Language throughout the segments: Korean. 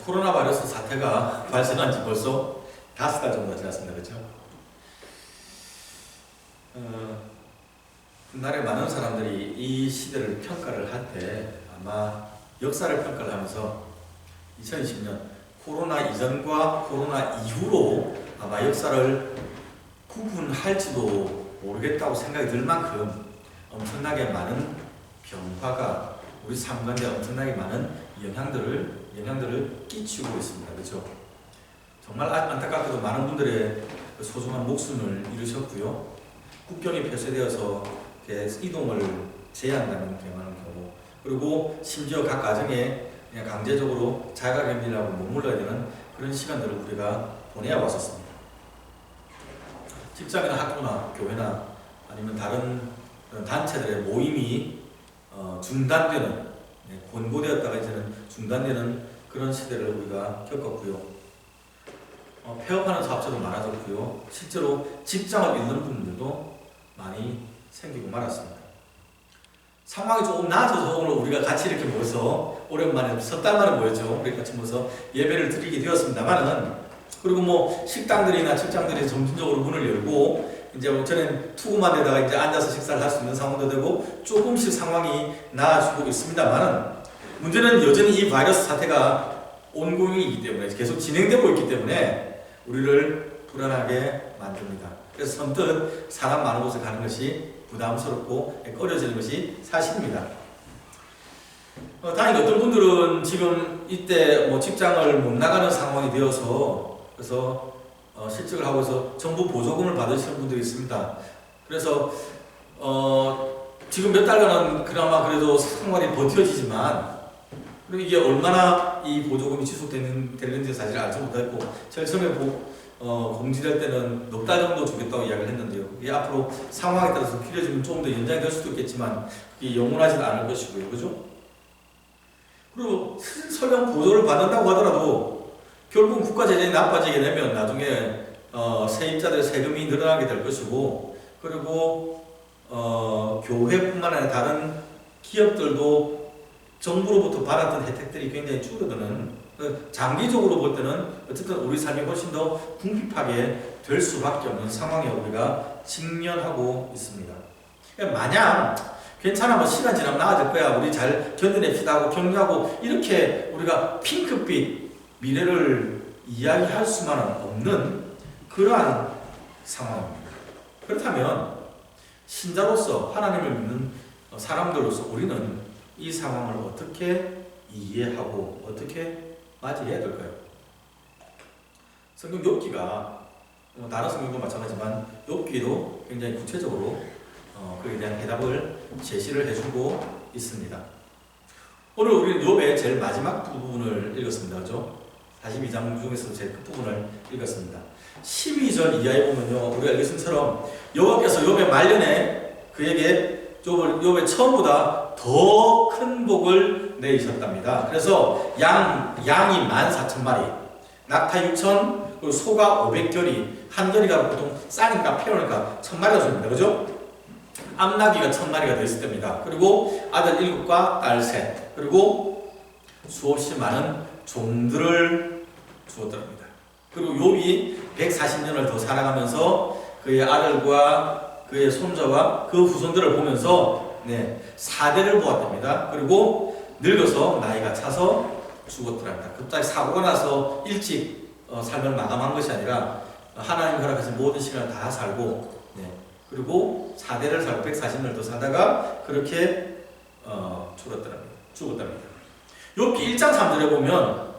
코로나 바이러스 사태가 발생한 지 벌써 5달 정도가 지났습니다. 그렇죠? 훗날에 많은 사람들이 이 시대를 평가를 할 때 아마 역사를 평가를 하면서 2020년 코로나 이전과 코로나 이후로 아마 역사를 구분할지도 모르겠다고 생각이 들 만큼 엄청나게 많은 변화가 우리 삶 가운데 엄청나게 많은 영향들을 끼치고 있습니다. 그렇죠? 정말 안타깝게도 많은 분들의 소중한 목숨을 잃으셨고요. 국경이 폐쇄되어서 이동을 제한하는 경우, 그리고 심지어 각 가정에 그냥 강제적으로 자가격리라고 머물러야 되는 그런 시간들을 우리가 보내야 왔었습니다. 직장이나 학교나 교회나 아니면 다른 단체들의 모임이 중단되는, 권고되었다가 이제는 중단되는 그런 시대를 우리가 겪었고요. 폐업하는 사업자도 많아졌고요. 실제로 직장을 잃는 분들도 많이 생기고 말았습니다. 상황이 조금 나아져서 오늘 우리가 같이 이렇게 모여서 오랜만에 석 달 만에 모였죠. 우리 같이 모여서 예배를 드리게 되었습니다만은, 그리고 뭐 식당들이나 직장들이 점진적으로 문을 열고 이제 전엔 투구만 되다가 이제 앉아서 식사를 할 수 있는 상황도 되고 조금씩 상황이 나아지고 있습니다만은, 문제는 여전히 이 바이러스 사태가 온고잉이기 때문에 계속 진행되고 있기 때문에 우리를 불안하게 만듭니다. 그래서 선뜻 사람 많은 곳에 가는 것이 부담스럽고 꺼려지는 것이 사실입니다. 다행히 어떤 분들은 지금 이때 뭐 직장을 못 나가는 상황이 되어서 그래서 실직을 하고 있어 정부 보조금을 받으시는 분들이 있습니다. 그래서 지금 몇 달간은 그나마 그래도 생활이 버텨지지만, 그리고 이게 얼마나 이 보조금이 지속되는지 사실 알지 못했고, 제일 처음에 공지될 때는 넉 달 정도 주겠다고 이야기를 했는데요. 이게 앞으로 상황에 따라서 길어지면 조금 더 연장이 될 수도 있겠지만 이게 영원하지는 않을 것이고요. 그죠? 그리고 설령 보조를 받는다고 하더라도 결국 국가 재정이 나빠지게 되면 나중에 세입자들의 세금이 늘어나게 될 것이고, 그리고 교회뿐만 아니라 다른 기업들도 정부로부터 받았던 혜택들이 굉장히 줄어드는, 장기적으로 볼 때는 어쨌든 우리 삶이 훨씬 더 궁핍하게 될 수밖에 없는 상황에 우리가 직면하고 있습니다. 마냥 괜찮아, 뭐 시간 지나면 나아질 거야, 우리 잘 견뎌냅시다 하고 격려하고 이렇게 우리가 핑크빛 미래를 이야기할 수만은 없는 그러한 상황입니다. 그렇다면 신자로서, 하나님을 믿는 사람들로서 우리는 이 상황을 어떻게 이해하고 어떻게 맞이해야 될까요? 성경 욥기가 다른 성경도 마찬가지지만 욥기도 굉장히 구체적으로 그에 대한 해답을 제시를 해주고 있습니다. 오늘 우리는 욥의 제일 마지막 부분을 읽었습니다. 그죠? 42장 중에서 제일 끝부분을 읽었습니다. 12절 이하에 보면요, 우리가 읽은 것처럼 여호와께서 욥의 말년에 그에게 욥의 처음보다 더 큰 복을 내리셨답니다. 그래서 양이 14,000마리, 낙타 6,000, 그리고 소가 500결이, 한 결이가 보통 싸니까 패오니까 1,000마리가 줍니다. 그죠? 암나귀가 1,000마리가 더 있을 때입니다. 그리고 아들 7과 딸 3, 그리고 수없이 많은 종들을 주었답니다. 그리고 욥이 140년을 더 살아가면서 그의 아들과 그의 손자와 그 후손들을 보면서 4대를 보았답니다. 그리고 늙어서 나이가 차서 죽었더랍니다. 갑자기 사고가 나서 일찍 삶을 마감한 것이 아니라 하나님 허락하신 모든 시간을 다 살고, 그리고 4대를 살고 140년을 더 살다가 그렇게 죽었답니다. 욥기 1장 3절에 보면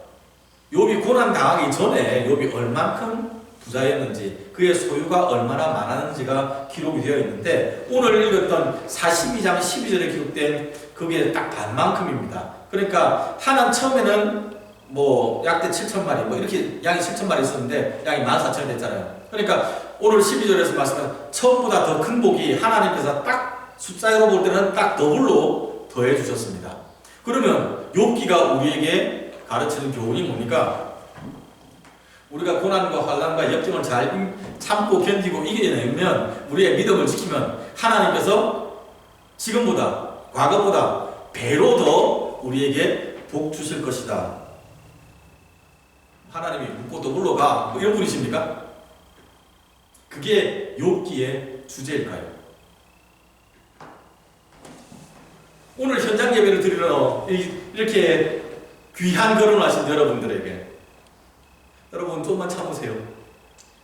욥이 고난 당하기 전에 욥이 얼만큼 부자였는지, 그의 소유가 얼마나 많았는지가 기록이 되어 있는데, 오늘 읽었던 42장 12절에 기록된 그게 딱 반만큼입니다. 그러니까 하나는 처음에는 뭐 약대 7,000마리, 뭐 이렇게 양이 7,000마리 있었는데 양이 14,000이 됐잖아요. 그러니까 오늘 12절에서 말씀한 처음보다 더 큰 복이 하나님께서 딱 숫자로 볼 때는 딱 더블로 더해 주셨습니다. 그러면 욥기가 우리에게 가르치는 교훈이 뭡니까? 우리가 고난과 환난과 역경을 잘 참고 견디고 이겨내면, 우리의 믿음을 지키면 하나님께서 지금보다, 과거보다 배로 더 우리에게 복 주실 것이다. 하나님이 웃고 또 물러가. 뭐 이런 분이십니까? 그게 욥기의 주제일까요? 오늘 현장 예배를 드리러 이렇게 귀한 걸음을 하신 여러분들에게, 여러분 조금만 참으세요.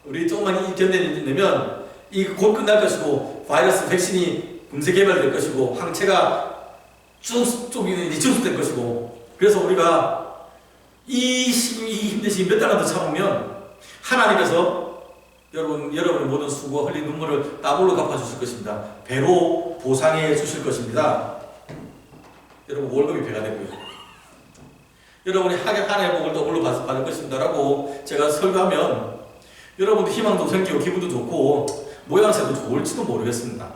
우리 조금만 견뎌내면 이 곧 끝날 것이고, 바이러스 백신이 금세 개발될 것이고, 항체가 이제 증수될 것이고, 그래서 우리가 이 힘든 시기 몇 달만 더 참으면 하나님께서 여러분의 모든 수고와 흘린 눈물을 따블로 갚아주실 것입니다. 배로 보상해 주실 것입니다. 여러분 월급이 배가 되고요. 여러분이 한 해의 복을 더불어 받을 것입니다 라고 제가 설교하면 여러분도 희망도 생기고 기분도 좋고 모양새도 좋을지도 모르겠습니다.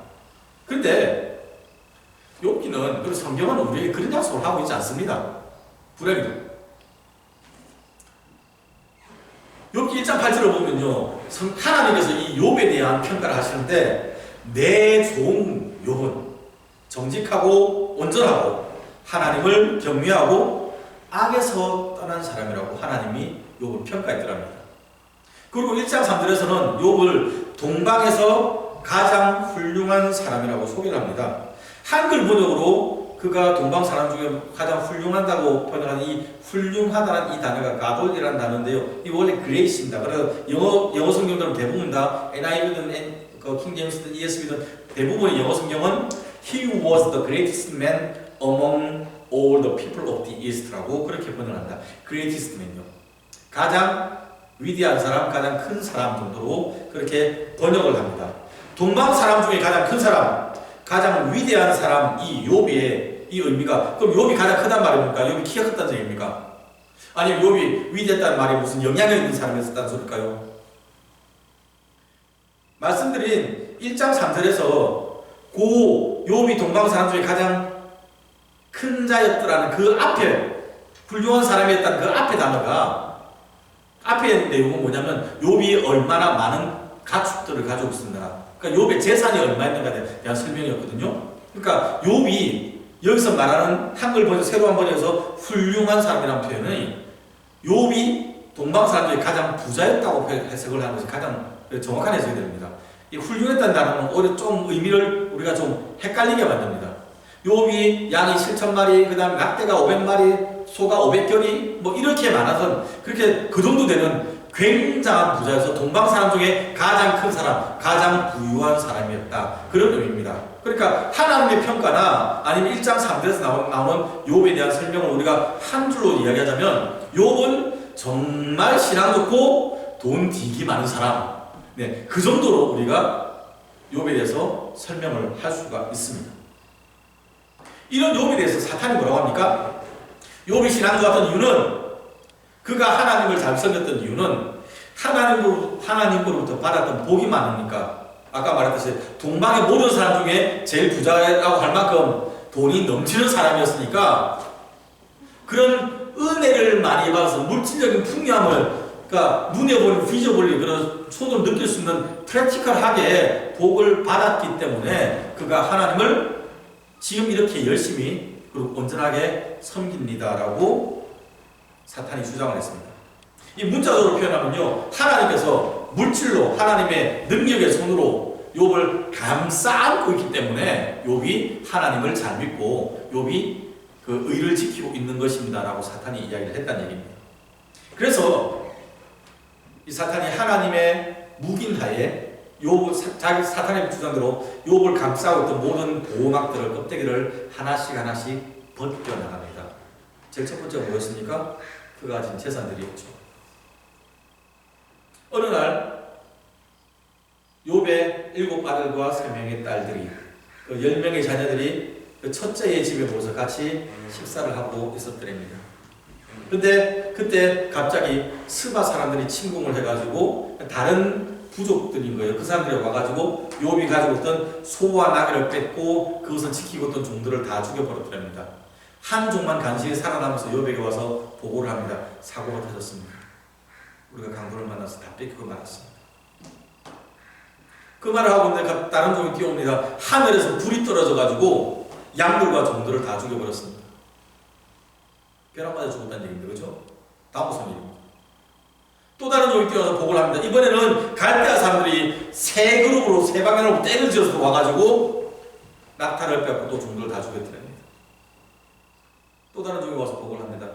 그런데 욥기는, 그리고 성경은 우리에게 그런 약속을 하고 있지 않습니다. 불행히도. 욥기 1장 8절을 보면요, 하나님께서 이 욥에 대한 평가를 하시는데, 내 종 욥은 정직하고 온전하고 하나님을 경외하고 악에서 떠난 사람이라고 하나님이 욥을 평가했더랍니다. 그리고 1장 3절에서는 욥을 동방에서 가장 훌륭한 사람이라고 소개를 합니다. 한글 번역으로 그가 동방 사람 중에 가장 훌륭하다고 번역한 이 훌륭하다는 이 단어가 가돌이라는 단어인데요. 이 원래 그레이스입니다. 그래서 영어 성경들은 대부분 다 NIV든 킹 제임스든 ESV든 대부분의 영어 성경은 He was the greatest man among all the people of the East라고 그렇게 번역한다. greatest man요. 가장 위대한 사람, 가장 큰 사람 정도로 그렇게 번역을 합니다. 동방 사람 중에 가장 큰 사람, 가장 위대한 사람, 이 욥의 이 의미가, 그럼 욥이 가장 크단 말입니까? 욥이 키가 컸다는 얘기입니까? 아니면 욥이 위대했다는 말이 무슨 영향력 있는 사람이었다는 소리일까요? 말씀드린 1장 3절에서 고 욥이 동방 사람 중에 가장 큰 자였더라는 그 앞에, 훌륭한 사람이었다는 그 앞에 단어가, 앞에 내용은 뭐냐면 욥이 얼마나 많은 가축들을 가지고 있습니다. 그러니까 욥의 재산이 얼마였는가에 대한 설명이었거든요. 그러니까 욥이 여기서 말하는 한글 번역, 새로운 번역에서 훌륭한 사람이라는 표현은 욥이 동방 사람 중에 가장 부자였다고 해석을 하는 것이 가장 정확한 해석이 됩니다. 이 훌륭했다는 단어는 오히려 좀 의미를 우리가 좀 헷갈리게 만듭니다. 욥이 양이 7,000마리, 그 다음에 낙대가 500마리, 소가 500결이 뭐 이렇게 많아서 그렇게 그 정도 되는 굉장한 부자여서 동방 사람 중에 가장 큰 사람, 가장 부유한 사람이었다. 그런 의미입니다. 그러니까 하나님의 평가나 아니면 1장 3절에서 나오는 욥에 대한 설명을 우리가 한 줄로 이야기하자면 욥은 정말 신앙 좋고 돈 되게 많은 사람. 네, 그 정도로 우리가 욥에 대해서 설명을 할 수가 있습니다. 이런 욥에 대해서 사탄이 뭐라고 합니까? 욥이 신앙 좋았던 이유는, 그가 하나님을 잘 섬겼던 이유는 하나님으로부터 받았던 복이 많으니까, 아까 말했듯이 동방의 모든 사람 중에 제일 부자라고 할 만큼 돈이 넘치는 사람이었으니까 그런 은혜를 많이 받아서 물질적인 풍요함을, 그러니까 눈에 보이는 비저블리 그런 손으로 느낄 수 있는 프랙티컬하게 복을 받았기 때문에 그가 하나님을 지금 이렇게 열심히 그리고 온전하게 섬깁니다라고 사탄이 주장을 했습니다. 이 문자적으로 표현하면요, 하나님께서 물질로 하나님의 능력의 손으로 욥을 감싸 안고 있기 때문에 욥이 하나님을 잘 믿고 욥이 그 의를 지키고 있는 것입니다라고 사탄이 이야기를 했다는 얘기입니다. 그래서 이 사탄이 하나님의 묵인하에 자기 사탄의 주장대로 욥을 감싸고 있던 모든 보호막들을, 껍데기를 하나씩 벗겨나갑니다. 제일 첫 번째가 뭐였습니까? 그가 가진 재산들이었죠. 어느 날 욥의 7 아들과 3명의 딸들이, 그 10명의 자녀들이 그 첫째의 집에 모여서 같이 식사를 하고 있었더랍니다. 근데 그때 갑자기 스바 사람들이 침공을 해가지고 다른 부족들인 거예요. 그 사람들이 와가지고 욥이 가지고 있던 소와 나귀를 뺏고 그것을 지키고 있던 종들을 다 죽여버렸답니다. 한 종만 간신히 살아남아서 욥에게 와서 보고를 합니다. 사고가 터졌습니다. 우리가 강도를 만나서 다 뺏기고 말았습니다. 그 말을 하고 있는데 다른 종이 뛰어옵니다. 하늘에서 불이 떨어져가지고 양들과 종들을 다 죽여버렸습니다. 벼락 맞아 죽었다는 얘기인데, 그죠? 다음 무슨 일입니다. 또 다른 종이 뛰어와서 보고를 합니다. 이번에는 갈대아 사람들이 세 그룹으로 세 방향으로 땡을 지어서 와가지고 낙타를 뺏고 또 종들을 다 죽였더랍니다. 또 다른 종이 와서 보고를 합니다.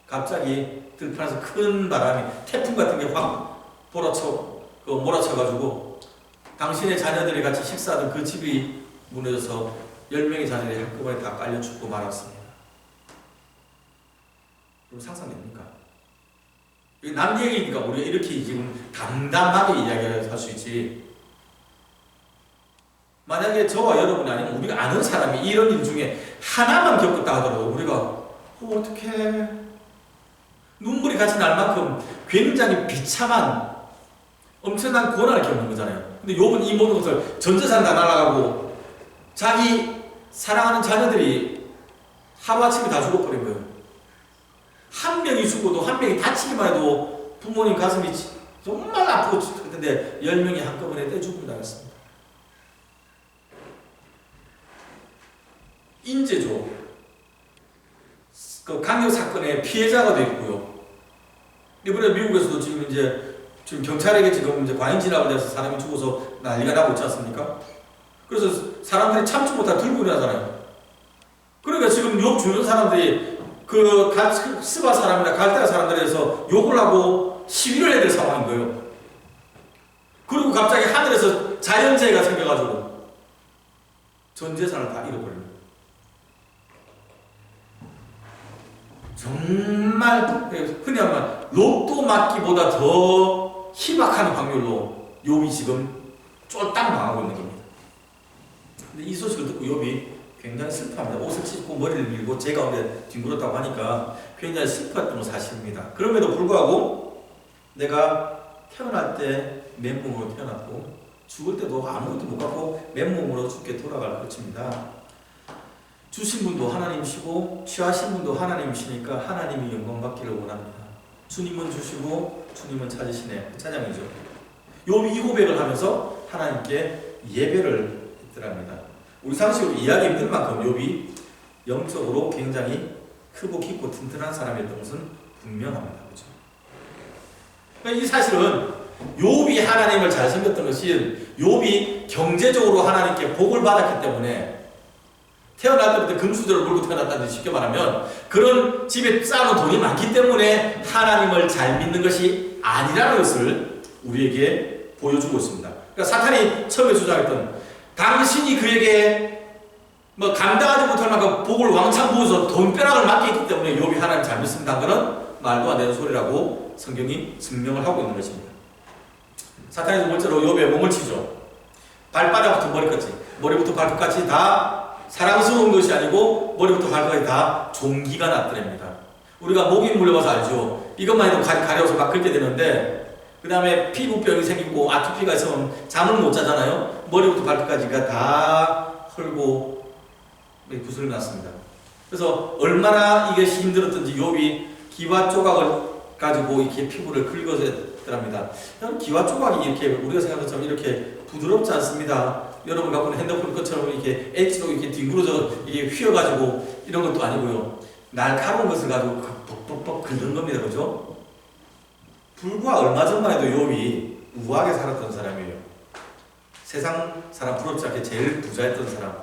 갑자기 들판에서 큰 바람이 태풍 같은 게 확 몰아쳐가지고 당신의 자녀들이 같이 식사하던 그 집이 무너져서 10명의 자녀들이 한꺼번에 다 깔려 죽고 말았습니다. 그럼 상상됩니까? 이게 남 얘기니까 우리가 이렇게 지금 담담하게 이야기할 수 있지. 만약에 저와 여러분이 아니면 우리가 아는 사람이 이런 일 중에 하나만 겪었다 하더라도 우리가 어떡해, 눈물이 같이 날 만큼 굉장히 비참한 엄청난 고난을 겪는 거잖아요. 근데 욥은 이 모든 것을 전 재산 다 날아가고 자기 사랑하는 자녀들이 하루아침에 다 죽어버린 거예요. 한 명이 죽어도 한 명이 다치기만 해도 부모님 가슴이 정말 아프고 죽을 텐데 10명이 한꺼번에 떼죽음을 당했습니다. 인재죠. 그 강력 사건의 피해자가 되었고요. 이번에 미국에서도 지금 경찰에게 지금 이제 과잉 진압을 해서 사람이 죽어서 난리가 나고 있지 않습니까? 그래서 사람들이 참지 못하고 들고 일어나잖아요. 그러니까 지금 욥 주변 사람들이 그 스바 사람이나 갈대아 사람들에서 욕을 하고 시위를 해야 될 상황인 거예요. 그리고 갑자기 하늘에서 자연재해가 생겨가지고 전 재산을 다 잃어버립니다. 정말 흔히 하면 로또 맞기보다 더 희박한 확률로 욥이 지금 쫄딱 망하고 있는 겁니다. 근데 이 소식을 듣고 욥이 굉장히 슬퍼합니다. 옷을 찢고 머리를 밀고 제 가운데 뒹굴었다고 하니까 굉장히 슬퍼했던 건 사실입니다. 그럼에도 불구하고 내가 태어날 때 맨몸으로 태어났고 죽을 때도 아무것도 못 갖고 맨몸으로 죽게 돌아갈 것입니다. 주신 분도 하나님이시고 취하신 분도 하나님이시니까 하나님이 영광받기를 원합니다. 주님은 주시고 주님은 찾으시네. 그 찬양이죠. 욥이 이 고백을 하면서 하나님께 예배를 했더랍니다. 우리 상식으로 이해하기 힘든 만큼 욥이 영적으로 굉장히 크고 깊고 튼튼한 사람이었던 것은 분명합니다. 그렇죠? 그러니까 이 사실은 욥이 하나님을 잘 섬겼던 것이 욥이 경제적으로 하나님께 복을 받았기 때문에 태어날 때부터 금수저를 물고 태어났다는 듯이 쉽게 말하면 그런 집에 쌓아놓은 돈이 많기 때문에 하나님을 잘 믿는 것이 아니라는 것을 우리에게 보여주고 있습니다. 그러니까 사탄이 처음에 주장했던 당신이 그에게 감당하지 못할 만큼 복을 왕창 부어서 돈벼락을 맡겼기 때문에 욥이 하나님 잘 믿습니다. 그는 말도 안 되는 소리라고 성경이 증명을 하고 있는 것입니다. 사탄이 두 번째로 욥의 몸을 치죠. 발바닥부터 머리까지, 머리부터 발끝까지 다 사랑스러운 것이 아니고 머리부터 발끝까지 다 종기가 났더랍니다. 우리가 모기 물려봐서 알죠. 이것만 해도 가려워서 막 긁게 되는데 그 다음에 피부병이 생기고 아토피가 있으면 잠을 못 자잖아요. 머리부터 발끝까지가 다 헐고 구슬이 났습니다. 그래서 얼마나 이것이 힘들었던지 욥이 기와 조각을 가지고 이렇게 피부를 긁어서 했더랍니다. 기와 조각이 이렇게 우리가 생각하는 것처럼 이렇게 부드럽지 않습니다. 여러분 갖고 있는 핸드폰 것처럼 이렇게 엣지로 이렇게 뒹굴어져 이게 휘어가지고 이런 것도 아니고요. 날카로운 것을 가지고 뻑뻑뻑 긁는 겁니다. 그죠? 불과 얼마 전만 해도 욥이 우아하게 살았던 사람이에요. 세상 사람 부럽지 않게 제일 부자였던 사람,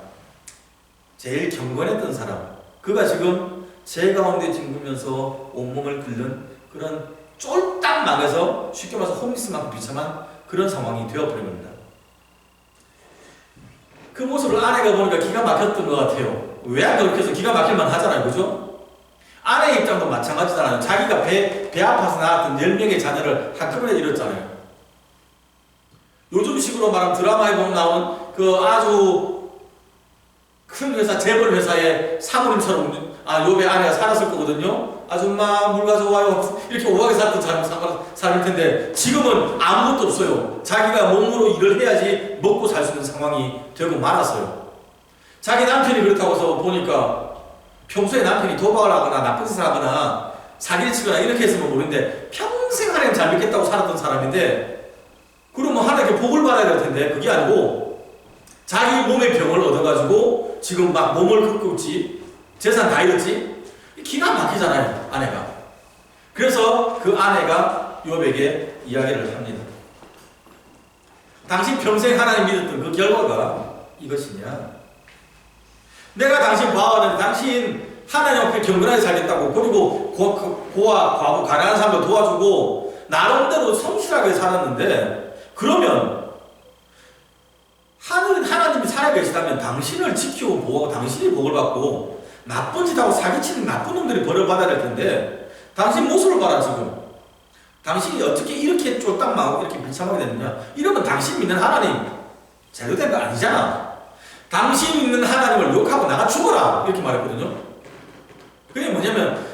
제일 경건했던 사람. 그가 지금 제 가운데 뒹굴면서 온몸을 긁는 그런 쫄딱 망해서 쉽게 말해서 홈리스만큼 비참한 그런 상황이 되어버린 겁니다. 그 모습을 아내가 보니까 기가 막혔던 것 같아요. 왜 안 그렇게 해서 기가 막힐만 하잖아요. 그죠? 아내의 입장도 마찬가지잖아요. 자기가 배 아파서 낳았던 10명의 자녀를 한꺼번에 잃었잖아요. 요즘식으로 말하면 드라마에 보면 나온 그 아주 큰 회사, 재벌 회사의 사모님처럼 욥의 아내가 살았을 거거든요. 아줌마 물 가져와요. 이렇게 오하게 살았던 사람일 텐데 지금은 아무것도 없어요. 자기가 몸으로 일을 해야지 먹고 살 수 있는 상황이 되고 말았어요. 자기 남편이 그렇다고 해서 보니까 평소에 남편이 도박을 하거나 나쁜 짓을 하거나 사기를 치거나 이렇게 했으면 모르는데 평생 하나님 잘 믿겠다고 살았던 사람인데 그러면 하나님께 복을 받아야 될 텐데 그게 아니고 자기 몸에 병을 얻어가지고 지금 막 몸을 긁고 있지, 재산 다 잃었지. 기가 막히잖아요, 아내가. 그래서 그 아내가 욥에게 이야기를 합니다. 당신 평생 하나님 믿었던 그 결과가 이것이냐? 내가 당신 봐왔는데 당신 하나님 앞에 경건하게 살겠다고, 그리고 고아, 과부, 가난한 사람들 도와주고 나름대로 성실하게 살았는데, 그러면 하나님이 살아계시다면 당신을 지키고 보호하고 당신이 복을 받고 나쁜 짓하고 사기치는 나쁜 놈들이 벌을 받아야 될 텐데, 당신 모습을 봐라 지금. 당신이 어떻게 이렇게 쫄딱망하고 이렇게 비참하게 됐느냐? 이러면 당신 믿는 하나님 제대로 된 거 아니잖아. 당신 믿는 하나님을 욕하고 나가 죽어라 이렇게 말했거든요. 그게 뭐냐면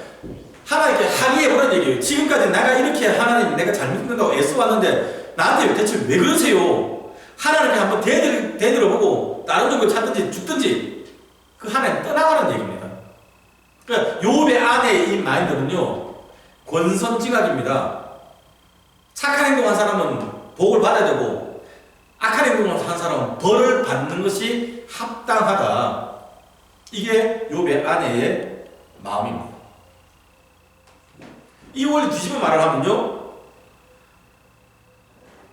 하나님께 항의해보라는 얘기예요. 지금까지 내가 이렇게 하나님 내가 잘 믿는다고 애써왔는데 나한테 대체 왜 그러세요? 하나님께 한번 대들어보고 다른 종교 찾든지 죽든지 그 하나님 떠나가는 얘기입니다. 그러니까 욥의 안에 이 마인드는요, 권선징악입니다. 착한 행동한 사람은 복을 받아야 되고 악한 행동을 한 사람은 벌을 받는 것이 합당하다. 이게 욥의 아내의 마음입니다. 이 원리 뒤집어 말을 하면요,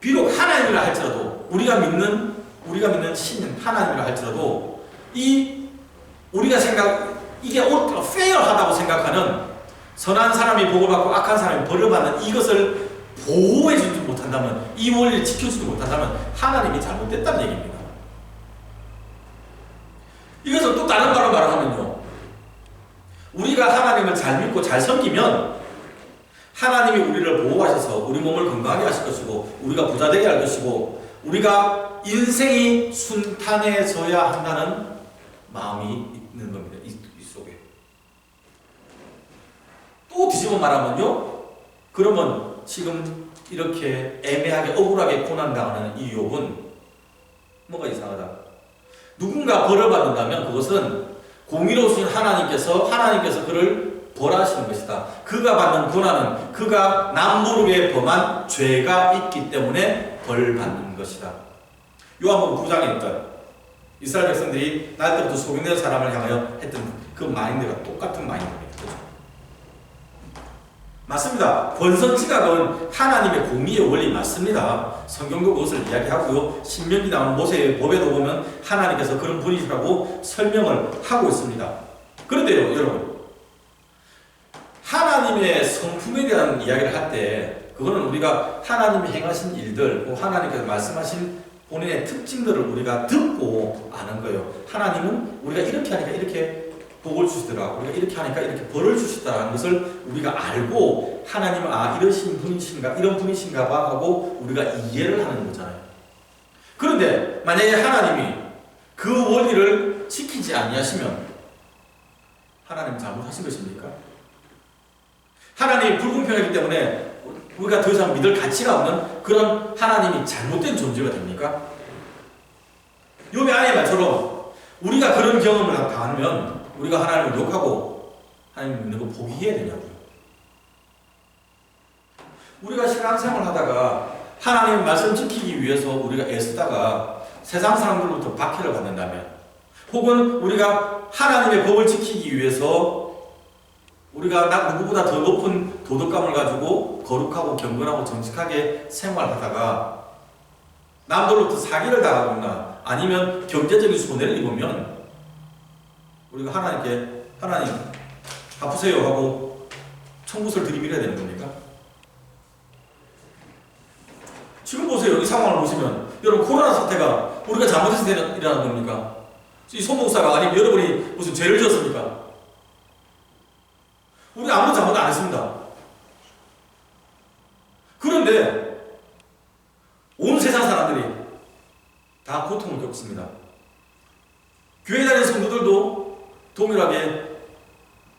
비록 하나님이라 할지라도 우리가 믿는 신 하나님이라 할지라도 우리가 이게 페어하다고 생각하는 선한 사람이 복을 받고 악한 사람이 벌을 받는 이것을 보호해주지 못한다면, 이 원리를 지켜주지 못한다면 하나님이 잘못됐다는 얘기입니다. 이것을 또 다른 말로 말하면요, 우리가 하나님을 잘 믿고 잘 섬기면 하나님이 우리를 보호하셔서 우리 몸을 건강하게 하실 것이고 우리가 부자 되게 할 것이고 우리가 인생이 순탄해져야 한다는 마음이 있는 겁니다. 이 속에. 또 뒤집어 말하면요, 그러면 지금 이렇게 애매하게 억울하게 고난당하는 이 욥은 뭐가 이상하다. 누군가 벌을 받는다면 그것은 공의로우신 하나님께서 그를 벌하시는 것이다. 그가 받는 고난은 그가 남부르게 범한 죄가 있기 때문에 벌받는 것이다. 요한복음 9장에 있던 이스라엘 백성들이 날 때부터 속임된 사람을 향하여 했던 그 마인드가 똑같은 마인드입니다. 맞습니다. 권선징악은 하나님의 공의의 원리 맞습니다. 성경도 그것을 이야기하고요. 신명기 나오는 모세의 법에도 보면 하나님께서 그런 분이시라고 설명을 하고 있습니다. 그런데요, 여러분, 하나님의 성품에 대한 이야기를 할 때 그거는 우리가 하나님이 행하신 일들, 하나님께서 말씀하신 본인의 특징들을 우리가 듣고 아는 거예요. 하나님은 우리가 이렇게 하니까 이렇게 복을 주시더라, 우리가 이렇게 하니까 이렇게 벌을 주시더라는 것을 우리가 알고 하나님은 이러신 분이신가, 이런 분이신가 봐 하고 우리가 이해를 하는 거잖아요. 그런데 만약에 하나님이 그 원리를 지키지 아니하시면 하나님 잘못하신 것입니까? 하나님이 불공평하기 때문에 우리가 더 이상 믿을 가치가 없는 그런 하나님이 잘못된 존재가 됩니까? 욥의 아내의 말처럼 우리가 그런 경험을 당하면 우리가 하나님을 욕하고 하나님 믿는 거 포기해야 되냐고요. 우리가 신앙생활을 하다가 하나님의 말씀 지키기 위해서 우리가 애쓰다가 세상 사람들로부터 박해를 받는다면, 혹은 우리가 하나님의 법을 지키기 위해서 우리가 누구보다 더 높은 도덕감을 가지고 거룩하고 경건하고 정직하게 생활하다가 남들로부터 사기를 당하거나 아니면 경제적인 손해를 입으면 우리가 하나님께 하나님 갚으세요 하고 청구서를 들이밀어야 되는 겁니까? 지금 보세요. 이 상황을 보시면 여러분, 코로나 사태가 우리가 잘못해서 일어난 겁니까? 이 소목사가 아니면 여러분이 무슨 죄를 지었습니까? 우리 아무런 잘못 안 했습니다. 그런데 온 세상 사람들이 다 고통을 겪습니다. 교회 다니는 성도들도 동일하게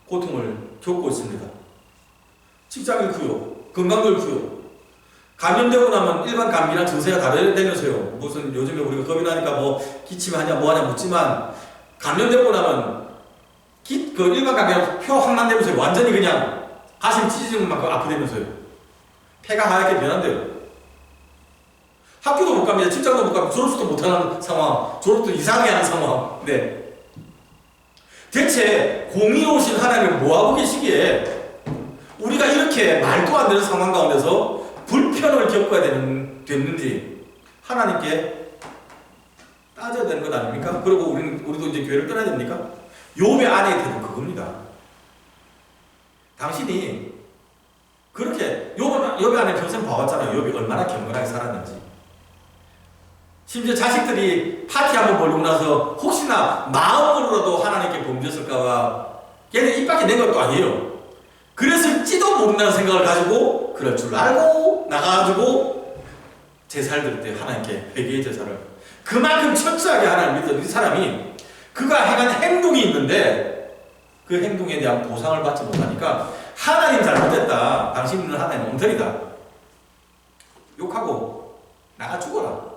고통을 겪고 있습니다. 직장 잃고요, 건강 잃고요, 감염되고 나면 일반 감기랑 증세가 다르다면서요. 무슨 요즘에 우리가 겁이 나니까 기침이 하냐 뭐 하냐 묻지만, 감염되고 나면 그 일반 감기랑 표 확 난다면서요. 완전히 그냥 가슴 찢어지는 만큼 아프다면서요. 폐가 하얗게 변한대요. 학교도 못 갑니다. 직장도 못 갑니다. 졸업도 못하는 상황, 졸업도 이상하게 하는 상황. 네. 대체 공의로우신 하나님을 뭐하고 계시기에 우리가 이렇게 말도 안 되는 상황 가운데서 불편을 겪어야 됐는지 하나님께 따져야 되는 것 아닙니까? 그리고 우리도 이제 교회를 떠나야 됩니까? 욥의 아내의 태도는 그겁니다. 당신이 그렇게 욥의 아내 평생 봐왔잖아요. 욥이 얼마나 경건하게 살았는지. 심지어 자식들이 파티 한번 벌리고 나서 혹시나 마음으로라도 하나님께 범죄했을까봐 걔는 입 밖에 낸 것도 아니에요. 그랬을지도 모른다는 생각을 가지고 그럴 줄 알고 나가가지고 제사를 드릴 때 하나님께 회개의 제사를 그만큼 철저하게 하나님을 믿던 이 사람이 그가 행한 행동이 있는데 그 행동에 대한 보상을 받지 못하니까 하나님 잘못했다. 당신은 하나님 엉터리다. 욕하고 나가 죽어라.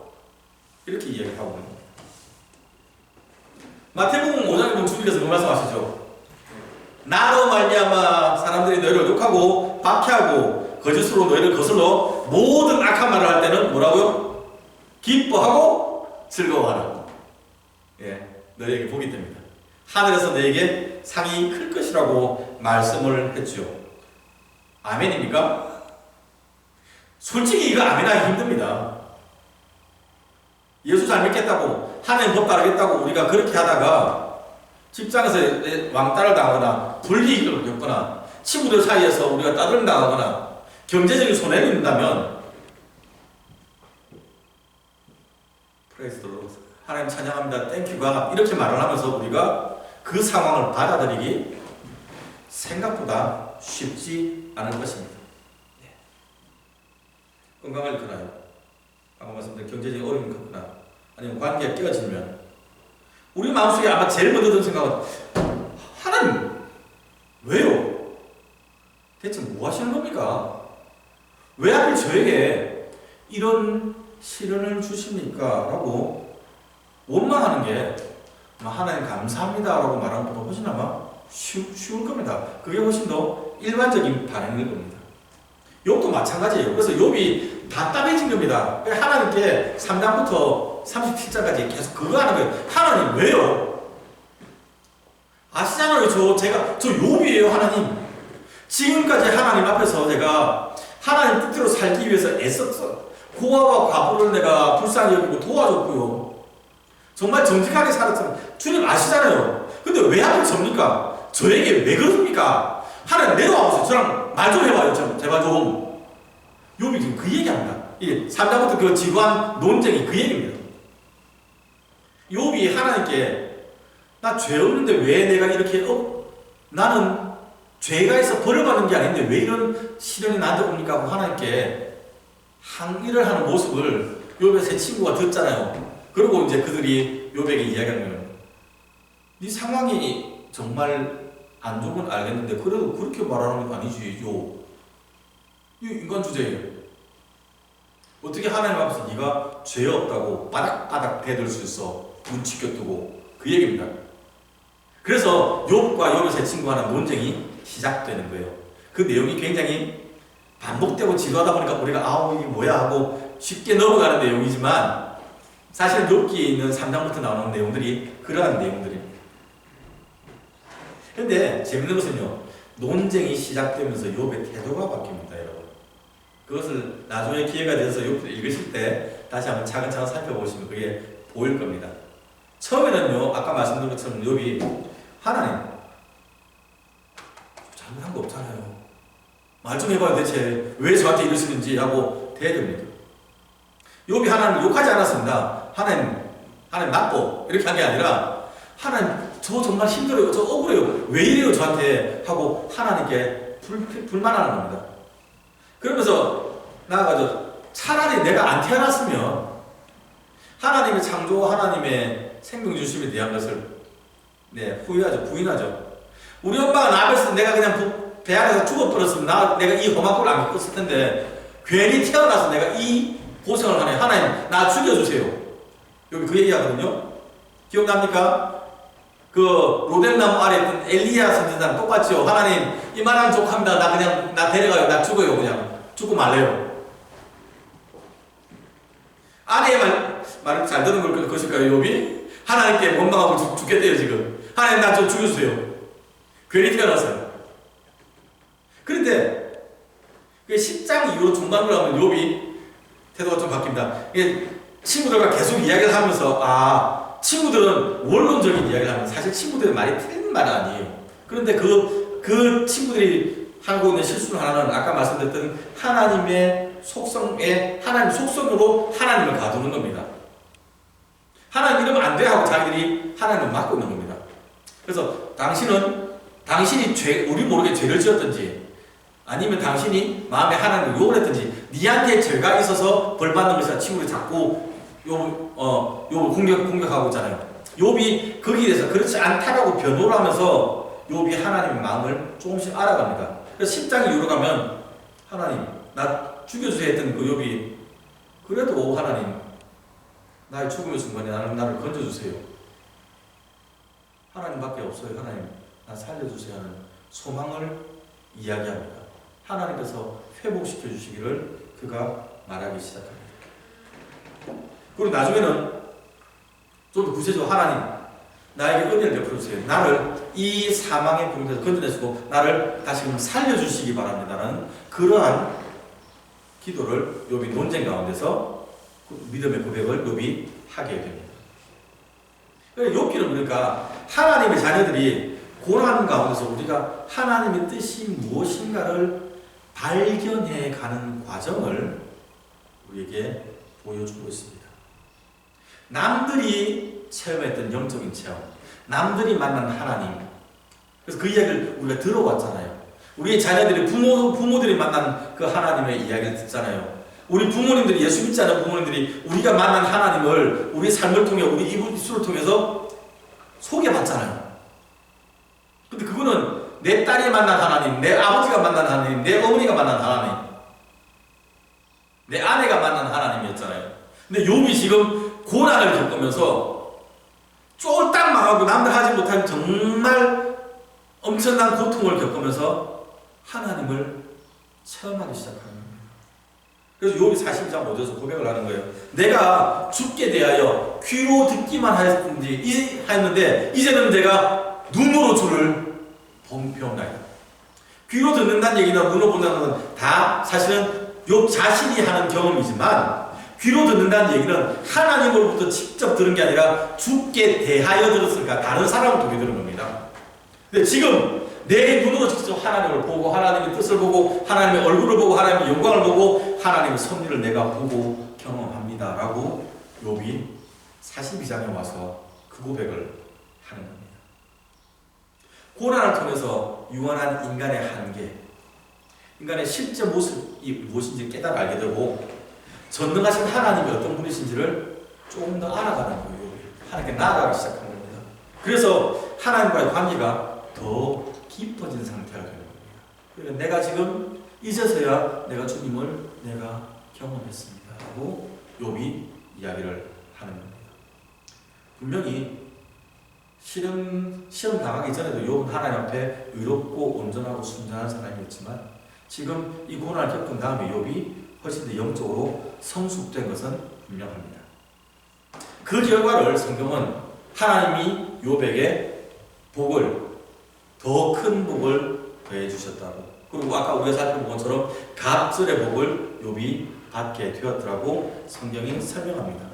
이렇게 이야기를 하고 있습니다. 마태복음 5장에 보면 주님께서 그 말씀하시죠. 나로 말미암아 사람들이 너희를 욕하고 박해하고 거짓으로 너희를 거슬러 모든 악한 말을 할 때는 뭐라고요? 기뻐하고 즐거워하라. 예, 너희에게 복이 됩니다. 하늘에서 너희에게 상이 클 것이라고 말씀을 했죠. 아멘입니까? 솔직히 이거 아멘하기 힘듭니다. 예수 잘 믿겠다고 하나님 법 따르겠다고 우리가 그렇게 하다가 직장에서 왕따를 당하거나 불이익을 겪거나 친구들 사이에서 우리가 따돌림 당하거나 경제적인 손해를 입는다면 프레이즈 더 로드 하나님 찬양합니다. 땡큐가 이렇게 말을 하면서 우리가 그 상황을 받아들이기 생각보다 쉽지 않을 것입니다. 네. 건강을 잃거나요. 방금 말씀드린 경제적인 어려움을 겪거나 아니면 관계가 깨어지면 우리 마음속에 아마 제일 먼저 드는 생각은 하나님 왜요? 대체 뭐 하시는 겁니까? 왜 하필 저에게 이런 시련을 주십니까? 라고 원망하는 게 하나님 감사합니다 라고 말하는 것보다 훨씬 아마 쉬울 겁니다. 그게 훨씬 더 일반적인 반응일 겁니다. 욥도 마찬가지예요. 그래서 욥이 답답해진 겁니다. 하나님께 3장부터 37장까지 계속 그거 하는 거예요. 하나님 왜요? 아시잖아요. 저 욥이에요. 하나님. 지금까지 하나님 앞에서 제가 하나님 뜻대로 살기 위해서 애썼어. 고아와 과부를 내가 불쌍히 여기고 도와줬고요. 정말 정직하게 살았잖아요. 주님 아시잖아요. 근데 왜 하필 접니까? 저에게 왜 그러십니까? 하나님 내려와보세요. 저랑 말 좀 해봐요. 제발 좀. 욥이 지금 그 얘기합니다. 이게 3장부터 그 지루한 논쟁이 그 얘기입니다. 욥이 하나님께 나 죄 없는데 왜 내가 이렇게 나는 죄가 있어 벌어받는 게 아닌데 왜 이런 시련이 나한테 옵니까? 하고 하나님께 항의를 하는 모습을 욥의 세 친구가 듣잖아요. 그리고 이제 그들이 욥에게 이야기하는 거예요. 네 상황이 정말 안 좋은 건 알겠는데 그래도 그렇게 말하는 건 아니지. 이 인간 주제예요. 어떻게 하나님 앞에서 네가 죄 없다고 바닥바닥 대들 수 있어. 눈치 껴두고 그 얘기입니다. 그래서 욥과 욥의 세 친구가 하는 논쟁이 시작되는 거예요. 그 내용이 굉장히 반복되고 지루하다 보니까 우리가 이게 뭐야 하고 쉽게 넘어가는 내용이지만 사실 욥기에 있는 3장부터 나오는 내용들이 그러한 내용들입니다. 그런데 재밌는 것은요. 논쟁이 시작되면서 욥의 태도가 바뀝니다. 여러분. 그것을 나중에 기회가 되어서 욥기를 읽으실 때 다시 한번 차근차근 살펴보시면 그게 보일 겁니다. 처음에는요. 아까 말씀드린 것처럼 욥이 하나님 잘못한 거 없잖아요. 말 좀 해봐요. 대체 왜 저한테 이러시는지 하고 대듭니다. 욥이 하나님을 욕하지 않았습니다. 하나님 나빠 이렇게 한 게 아니라 하나님 저 정말 힘들어요. 저 억울해요. 왜 이래요 저한테 하고 하나님께 불만하는 겁니다. 그러면서 나아가서 차라리 내가 안 태어났으면 하나님의 창조 하나님의 생명 주심에 대한 것을 후회하죠. 부인하죠. 우리 엄마가 나 앞에서 내가 그냥 배 안에서 죽어버렸으면 내가 이 험한 꼴을 안 겪었을 텐데 괜히 태어나서 내가 이 고생을 하네. 하나님 나 죽여주세요. 여기 그 얘기하거든요. 기억납니까? 그 로뎀나무 아래 있던 엘리야 선지자랑 똑같죠. 하나님 이만한 족합니다. 나 데려가요. 나 죽어요. 그냥 죽고 말래요. 아내의 말을 잘 듣는 것일까요? 욥이? 하나님께 원망하고 죽겠대요 지금. 하나님 나 좀 죽여주세요. 괜히 태어났어요. 그런데 10장 이후로 중간으로 하면 욥이 태도가 좀 바뀝니다. 이게 친구들과 계속 이야기를 하면서 친구들은 원론적인 이야기를 하면 사실 친구들의 말이 틀린 말은 아니에요. 그런데 그 친구들이 하고 있는 실수 하나는 아까 말씀드렸던 하나님의 속성에 하나님 속성으로 하나님을 가두는 겁니다. 하나님 이러면 안 돼 하고 자기들이 하나님을 막고 있는 겁니다. 그래서 당신이 우리 모르게 죄를 지었든지 아니면 당신이 마음에 하나님을 욕을 했든지 니한테 죄가 있어서 벌받는 것이라 친구들이 자꾸 욥을 공격하고 있잖아요. 욥이 거기에 대해서 그렇지 않다라고 변호를 하면서 욥이 하나님의 마음을 조금씩 알아갑니다. 그래서 10장 이후로 가면 하나님 나 죽여주세요 했던 그 욥이 그래도 하나님 나의 죽음의 순간에 나를 건져주세요. 하나님밖에 없어요. 하나님 나 살려주세요 하는 소망을 이야기합니다. 하나님께서 회복시켜 주시기를 그가 말하기 시작합니다. 그리고 나중에는 좀 더 구체적으로 하나님 나에게 은혜를 베풀어 주세요. 나를 이 사망의 병에서 건져내시고 나를 다시금 살려주시기 바랍니다라는 그러한 기도를 욥이 논쟁 가운데서 믿음의 고백을 욥이 하게 됩니다. 욥기는 그러니까 하나님의 자녀들이 고난 가운데서 우리가 하나님의 뜻이 무엇인가를 발견해 가는 과정을 우리에게 보여주고 있습니다. 남들이 체험했던 영적인 체험, 남들이 만난 하나님. 그래서 그 이야기를 우리가 들어왔잖아요. 우리 자녀들이 부모들이 만난 그 하나님의 이야기를 듣잖아요. 우리 부모님들이 예수 믿지 않은 부모님들이 우리가 만난 하나님을 우리 삶을 통해 우리 입술을 통해서 소개받잖아요. 근데 그거는 내 딸이 만난 하나님, 내 아버지가 만난 하나님, 내 어머니가 만난 하나님, 내 아내가 만난 하나님이었잖아요. 근데 욥이 지금 고난을 겪으면서 쫄딱 망하고 남들 하지 못한 정말 엄청난 고통을 겪으면서 하나님을 체험하기 시작하는 겁니다. 그래서 욥이 42장 5절에서 고백을 하는 거예요. 내가 죽게 대하여 귀로 듣기만 하였는데 이제는 내가 눈으로 주를 배웠나이다. 귀로 듣는다는 얘기나 눈으로 본다는 건 다 사실은 욥 자신이 하는 경험이지만 귀로 듣는다는 얘기는 하나님으로부터 직접 들은 게 아니라 죽게 대하여 들었으니까 다른 사람을 통해 들은 겁니다. 근데 지금 내 눈으로 직접 하나님을 보고 하나님의 뜻을 보고 하나님의 얼굴을 보고 하나님의 영광을 보고 하나님의 섭리를 내가 보고 경험합니다 라고 욥이 42장에 와서 그 고백을 하는 겁니다. 고난을 통해서 유한한 인간의 한계, 인간의 실제 모습이 무엇인지 깨달아 알게 되고 전능하신 하나님이 어떤 분이신지를 조금 더 알아가는 거예요. 하나님께 나아가기 시작하는 겁니다. 그래서 하나님과의 관계가 더 깊어진 상태가 되는 겁니다. 그러니까 내가 지금 이제서야 내가 주님을 내가 경험했습니다 하고 욥이 이야기를 하는 겁니다. 분명히 시험 당하기 전에도 욥은 하나님 앞에 의롭고 온전하고 순전한 사람이었지만 지금 이 고난을 겪은 다음에 욥이 훨씬 더 영적으로 성숙된 것은 분명합니다. 그 결과를 성경은 하나님이 욥에게 복을 더 큰 복을 더해 주셨다고 그리고 아까 우리가 살펴본 것처럼 갑절의 복을 욥이 받게 되었더라고 성경이 설명합니다.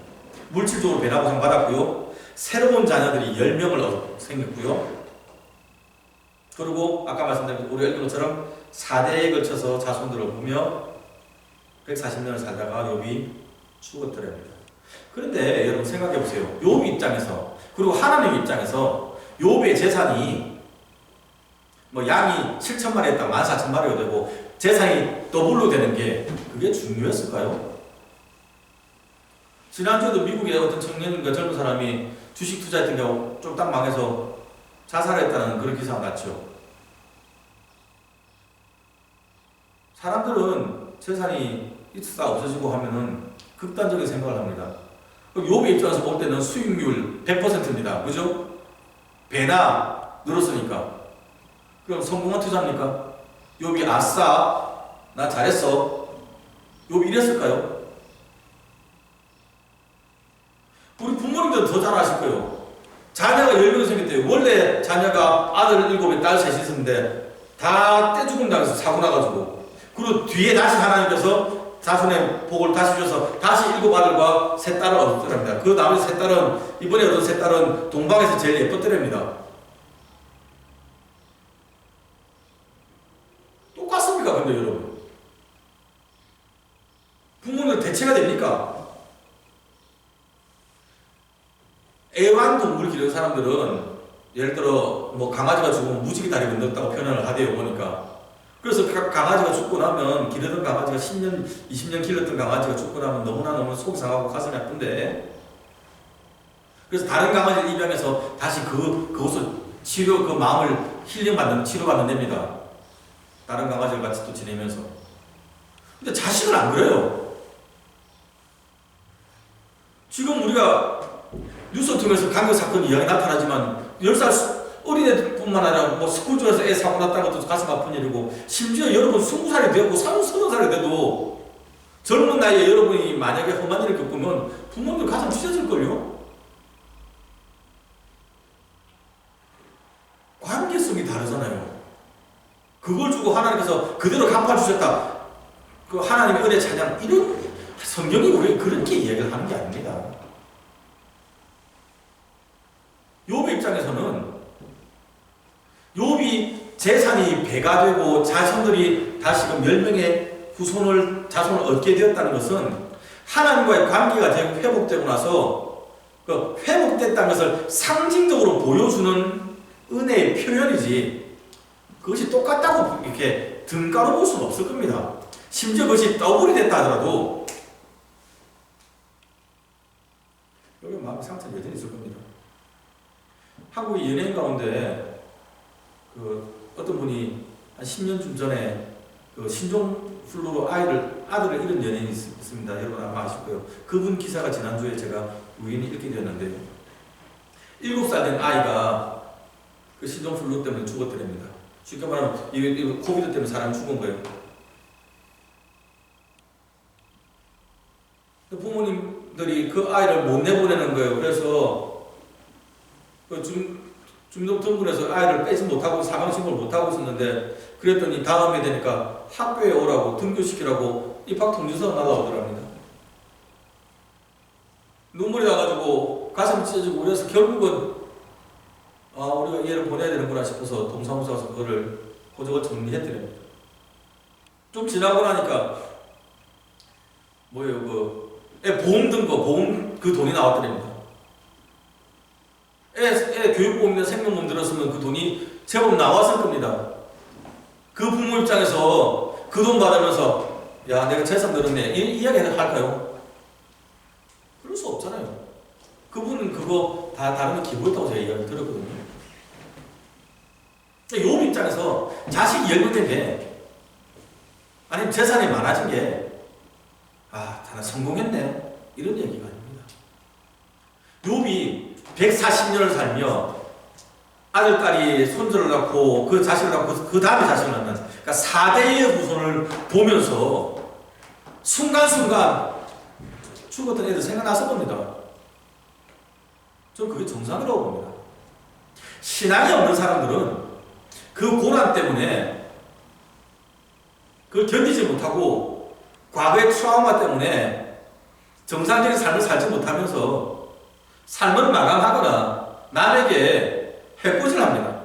물질적으로 배나보상 받았고요. 새로운 자녀들이 10명을 생겼고요. 그리고 아까 말씀드린 우리가 읽은 것처럼 4대에 걸쳐서 자손들을 보며 140년을 살다가 욥이 죽었더랍니다. 그런데 여러분 생각해 보세요. 욥 입장에서 그리고 하나님 입장에서 욥의 재산이 양이 7,000마리였다 14,000마리가 되고 재산이 더블로 되는 게 그게 중요했을까요? 지난주에도 미국의 어떤 청년과 젊은 사람이 주식 투자했던 게 쫄딱 망해서 자살했다는 그런 기사가 났죠. 사람들은 재산이 있다 없어지고 하면은 극단적인 생각을 합니다. 욥의 입장에서 볼 때는 수익률 100%입니다. 그죠? 배나 늘었으니까. 그럼 성공한 투자입니까? 욥이 아싸 나 잘했어. 욥이 이랬을까요? 우리 부모님들은 더 잘 아실 거예요. 자녀가 10명 생겼대요. 원래 자녀가 아들 7에 딸 3이 있었는데 다 떼죽음 당해서 사고 나가지고, 그리고 뒤에 다시 하나님께서 자손의 복을 다시 줘서 다시 7 아들과 3 딸을 얻었더랍니다. 그 나머지 3 딸은, 이번에 얻은 3 딸은 동방에서 제일 예뻤더랍니다. 똑같습니까? 근데 여러분, 부모는 대체가 됩니까? 애완동물 기르는 사람들은 예를 들어 뭐 강아지가 죽으면 무지개 다리 건넜다고 표현을 하대요, 보니까. 그래서 강아지가 죽고 나면, 기르던 강아지가 10년, 20년 길렀던 강아지가 죽고 나면 너무 속이 상하고 가슴이 아픈데, 그래서 다른 강아지를 입양해서 다시 그것을 그 마음을 힐링받는, 치료받는 됩니다. 다른 강아지를 같이 또 지내면서. 근데 자식은 안 그래요. 지금 우리가 뉴스 통해서 강력 사건 이야기 나타나지만 10살 어린애뿐만 아니라 뭐 스쿨 중에서 애 사고 났다는 것도 가슴 아픈 일이고, 심지어 여러분 20살이 되고 30살이 돼도 젊은 나이에 여러분이 만약에 험한 일을 겪으면 부모님들 가슴 찢어질걸요? 관계성이 다르잖아요. 그걸 주고 하나님께서 그대로 갚아주셨다, 그 하나님의 은혜 찬양, 이런, 성경이 우리에게 그렇게 이야기를 하는 게 아닙니다. 욥의 입장에서는 욥이 재산이 배가 되고 자손들이 다시금 10명의 자손을 얻게 되었다는 것은 하나님과의 관계가 회복되고 나서 그 회복됐다는 것을 상징적으로 보여주는 은혜의 표현이지, 그것이 똑같다고 이렇게 등가로 볼 수는 없을 겁니다. 심지어 그것이 더블이 됐다 하더라도 여기 마음의 상처는 여전히 있을 겁니다. 한국의 연예인 가운데 어떤 분이 한 10년쯤 전에 신종플루로 아들을 잃은 연예인이 있습니다. 여러분 아마 아실 거예요. 그분 기사가 지난주에 제가 우연히 읽게 되었는데요. 7살 된 아이가 그 신종플루 때문에 죽었더랍니다. 쉽게 말하면 이 코비드 때문에 사람이 죽은 거예요. 부모님들이 그 아이를 못 내보내는 거예요. 그래서 중등부에서 아이를 빼지 못하고 사망신고를 못하고 있었는데, 그랬더니 다음에 되니까 학교에 오라고 등교시키라고 입학통지서가 날아오더랍니다. 눈물이 나가지고 가슴이 찢어지고, 그래서 결국은 우리가 얘를 보내야 되는구나 싶어서 동사무소 가서 그거를 호적을 정리했더랍니다. 좀 지나고 나니까 애 보험 든 거, 보험 그 돈이 나왔더랍니다. 애 교육보험이나 생명보험 들었으면 그 돈이 제법 나왔을 겁니다. 그 부모 입장에서 그 돈 받으면서 야, 내가 재산 늘었네, 이 이야기 할까요? 그럴 수 없잖아요. 그분은 그거 다 다른 게 기부했다고 제가 이야기 들었거든요. 욥 입장에서 자식이 열명된 게, 아니면 재산이 많아진 게, 다 성공했네, 이런 얘기가 아닙니다. 욥이 140년을 살며 아들, 딸이 손주를 낳고 그 자식을 낳고 그 다음에 자식을 낳는, 그러니까 4대의 후손을 보면서 순간순간 죽었던 애들 생각나서 봅니다. 저는 그게 정상이라고 봅니다. 신앙이 없는 사람들은 그 고난 때문에 그걸 견디지 못하고 과거의 트라우마 때문에 정상적인 삶을 살지 못하면서 삶을 마감하거나 남에게 해코지합니다.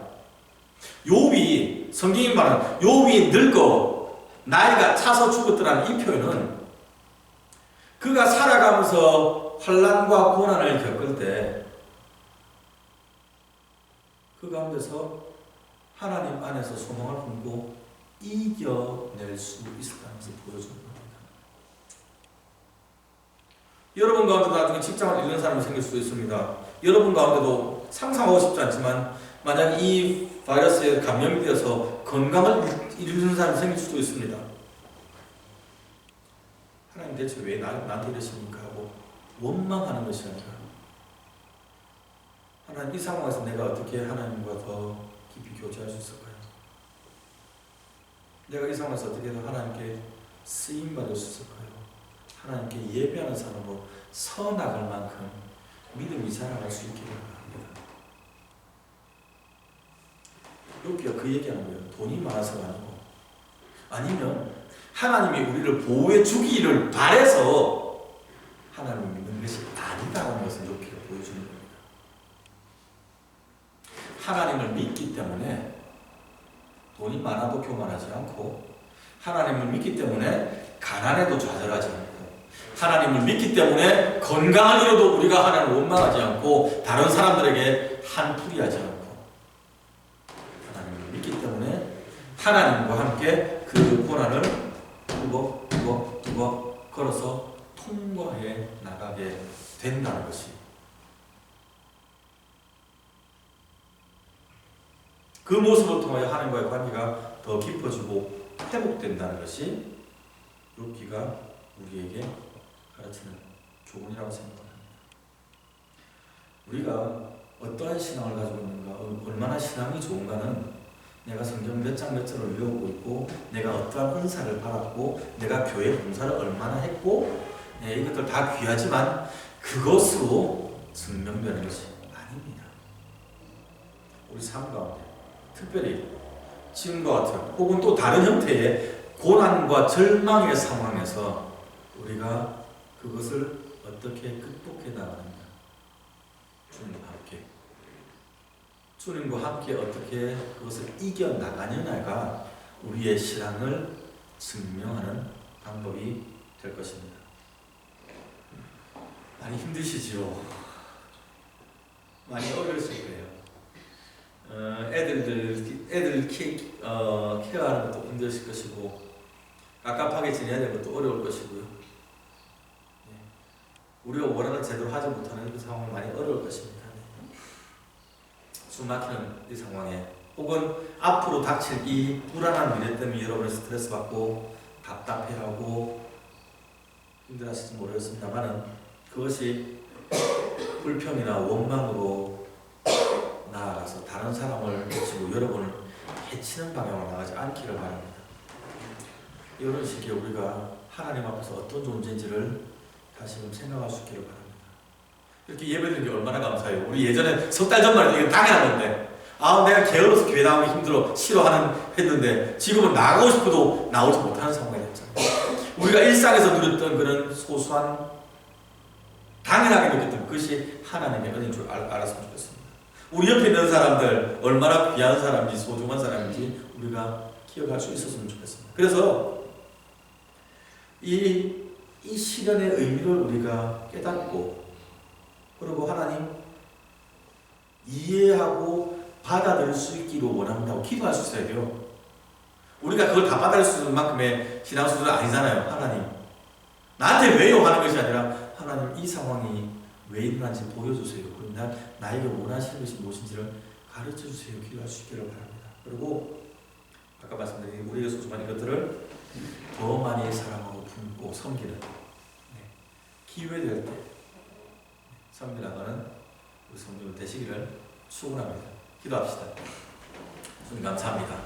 욥이, 성경이 말하는 욥이 늙어 나이가 차서 죽었더라는 이 표현은 그가 살아가면서 환난과 고난을 겪을 때 그 가운데서 하나님 안에서 소망을 품고 이겨낼 수 있었다는 것을 보여주는 겁니다. 여러분 가운데도 나중에 직장을 잃는 사람이 생길 수도 있습니다. 여러분 가운데도 상상하고 싶지 않지만 만약 이 바이러스에 감염이 되어서 건강을 잃는 사람이 생길 수도 있습니다. 하나님 대체 왜 나한테 이러십니까? 하고 원망하는 것이 아니라, 하나님 이 상황에서 내가 어떻게 하나님과 더 깊이 교제할 수 있을까요? 내가 이 상황에서 어떻게 더 하나님께 쓰임받을 수 있을까요? 하나님께 예배하는 사람으로 서나갈 만큼 믿음이 자라갈 수 있기를 바랍니다. 욥기가 그 얘기하는 거예요. 돈이 많아서가 아니고 아니면 하나님이 우리를 보호해 주기를 바래서 하나님을 믿는 것이 아니다라는 것을 높이 보여주는 겁니다. 하나님을 믿기 때문에 돈이 많아도 교만하지 않고, 하나님을 믿기 때문에 가난해도 좌절하지 않고, 하나님을 믿기 때문에 건강을 잃어도 우리가 하나님을 원망하지 않고 다른 사람들에게 한풀이하지 않고, 하나님을 믿기 때문에 하나님과 함께 그 고난을 두벅두벅 걸어서 통과해 나가게 된다는 것이, 그 모습을 통하여 하나님과의 관계가 더 깊어지고 회복된다는 것이 욥기가 우리에게 가르치는 교훈이라고 생각합니다. 우리가 어떠한 신앙을 가지고 있는가, 얼마나 신앙이 좋은가는 내가 성경 몇 장 몇 절을 외우고 있고, 내가 어떠한 은사를 받았고, 내가 교회 봉사를 얼마나 했고, 이것들 다 귀하지만 그것으로 증명되는 것이 아닙니다. 우리 삶 가운데 특별히 지금과 같은 혹은 또 다른 형태의 고난과 절망의 상황에서 우리가 그것을 어떻게 극복해 나가느냐, 주님과 함께, 주님과 함께 어떻게 그것을 이겨나가느냐가 우리의 신앙을 증명하는 방법이 될 것입니다. 많이 힘드시죠? 많이 어려우실 거예요. 애들 케어하는 것도 힘드실 것이고, 깝깝하게 지내야 되는 것도 어려울 것이고요. 우리가 원하는 제대로 하지 못하는 그 상황이 많이 어려울 것입니다. 숨 막히는 이 상황에, 혹은 앞으로 닥칠 이 불안한 미래 때문에 여러분이 스트레스 받고 답답해하고 힘들어하실지 모르겠습니다만, 그것이 불평이나 원망으로 나아가서 다른 사람을 해치고 여러분을 해치는 방향으로 나가지 않기를 바랍니다. 이런 시기에 우리가 하나님 앞에서 어떤 존재인지를 다시금 생각할 수 있기를 바랍니다. 이렇게 예배드리는 게 얼마나 감사해요. 우리 예전에 석 달 전만 해도 이게 당연한 건데, 내가 게을러서 교회 나오기 힘들어 했는데 지금은 나가고 싶어도 나오지 못하는 상황이 됐잖아요. 우리가 일상에서 누렸던 그런 소소한, 당연하게 느꼈던 그것이 하나님의 은혜인 줄 알았으면 좋겠습니다. 우리 옆에 있는 사람들 얼마나 귀한 사람인지 소중한 사람인지 우리가 기억할 수 있었으면 좋겠습니다. 그래서 이 시련의 의미를 우리가 깨닫고, 그리고 하나님 이해하고 받아들일 수 있기를 원한다고 기도할 수 있어야 돼요. 우리가 그걸 다 받아들일 수 있는 만큼의 신앙 수준은 아니잖아요. 하나님 나한테 왜요? 하는 것이 아니라, 하나님 이 상황이 왜 일어난지 보여주세요. 그럼 나에게 원하시는 것이 무엇인지를 가르쳐주세요. 기도할 수 있기를 바랍니다. 그리고 아까 말씀드린 우리에게 소중한 이것들을 더 많이 사랑하고 품고 섬기는, 기회될 때 섬겨나가는 우리 성도들 되시기를 축원합니다. 기도합시다. 주님 감사합니다.